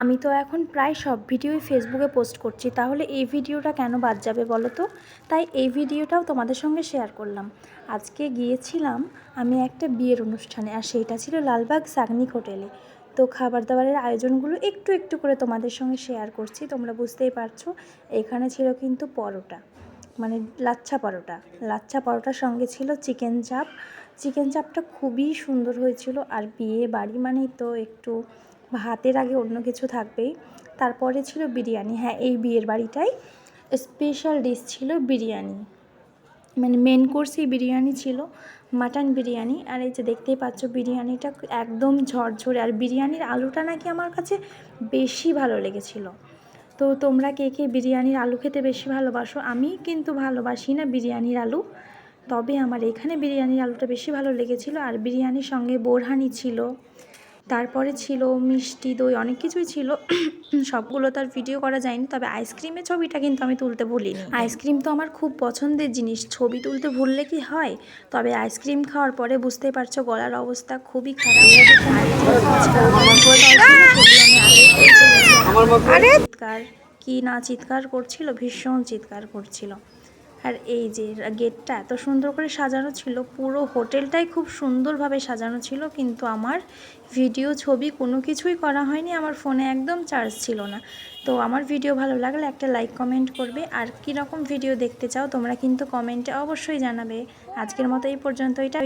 আমি তো এখন প্রায় সব ভিডিওই ফেসবুকে পোস্ট করছি, তাহলে এই ভিডিওটা কেন বাদ যাবে বলো তো? তাই এই ভিডিওটাও তোমাদের সঙ্গে শেয়ার করলাম। আজকে গিয়েছিলাম আমি একটা বিয়ের অনুষ্ঠানে, আর সেইটা ছিল লালবাগ সাগনিক হোটেলে। তো খাবার দাবারের আয়োজনগুলো একটু একটু করে তোমাদের সঙ্গে শেয়ার করছি, তোমরা বুঝতেই পারছো। এখানে ছিল কিন্তু পরোটা, মানে লাচ্ছা পরোটার সঙ্গে ছিল চিকেন চাপ। চিকেন চাপটা খুবই সুন্দর হয়েছিল। আর বিয়ে বাড়ি মানেই তো একটু ভাতের আগে অন্য কিছু থাকবেই। তারপরে ছিল বিরিয়ানি। হ্যাঁ, এই বিয়ের বাড়িটাই স্পেশাল ডিশ ছিল বিরিয়ানি, মানে মেন কোর্সেই বিরিয়ানি ছিল, মাটন বিরিয়ানি। আর এই যে দেখতেই পাচ্ছ বিরিয়ানিটা একদম ঝরঝরে, আর বিরিয়ানির আলুটা নাকি আমার কাছে বেশি ভালো লেগেছিল। তো তোমরা কে কে বিরিয়ানির আলু খেতে বেশি ভালোবাসো? আমি কিন্তু ভালোবাসি না বিরিয়ানির আলু, তবে আমার এখানে বিরিয়ানির আলুটা বেশি ভালো লেগেছিল। আর বিরিয়ানির সঙ্গে বোরহানি ছিল, তারপরে ছিল মিষ্টি দই, অনেক কিছুই ছিল। সবগুলো তার ভিডিও করা যায়নি, তবে আইসক্রিমের ছবিটা কিন্তু আমি তুলতে ভুলিনি। আইসক্রিম তো আমার খুব পছন্দের জিনিস, ছবি তুলতে ভুললে কি হয়? তবে আইসক্রিম খাওয়ার পরে বুঝতেই পারছো গলার অবস্থা খুবই খারাপ। চিৎকার কি না চিৎকার করছিল, ভীষণ চিৎকার করছিল। আর এই যে গেটটা এত সুন্দর করে সাজানো ছিল, পুরো হোটেলটাই খুব সুন্দরভাবে সাজানো ছিল, কিন্তু আমার ভিডিও ছবি কোনো কিছুই করা হয়নি, আমার ফোনে একদম চার্জ ছিল না। তো আমার ভিডিও ভালো লাগলে একটা লাইক কমেন্ট করবে, আর কীরকম ভিডিও দেখতে চাও তোমরা কিন্তু কমেন্টে অবশ্যই জানাবে। আজকের মতো এই পর্যন্ত। এটা